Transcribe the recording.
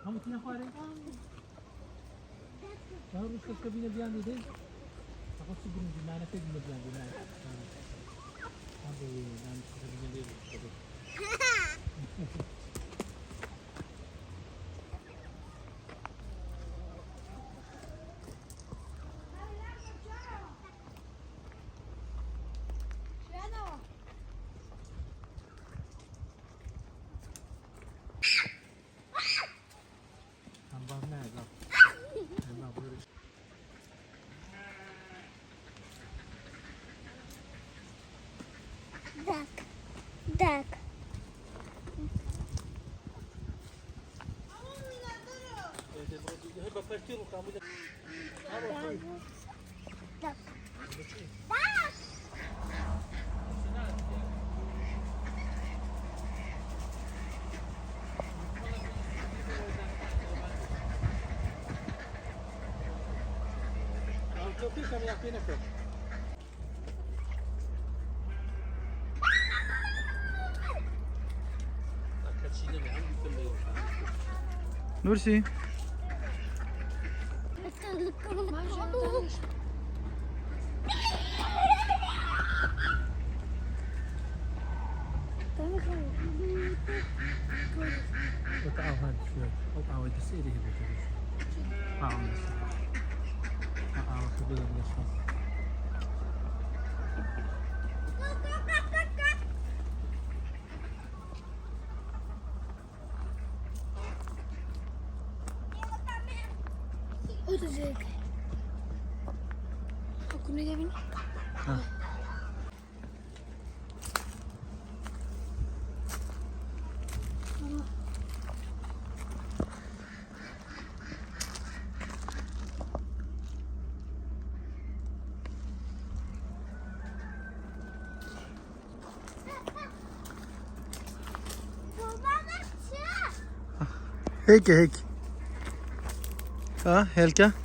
Kamu tina fare? Harus ke kabina biyan din. Ako siguro di mana pwede mo biyan din. Sabi namin sa kabina din. Duck. Nursi. Pagkaawan siya. Pag-away sa sili. Paawan siya. Paawan sa bilang niya siya. O da zevk. Okula gelin. Ha. Hej, hej. Ja, Helka.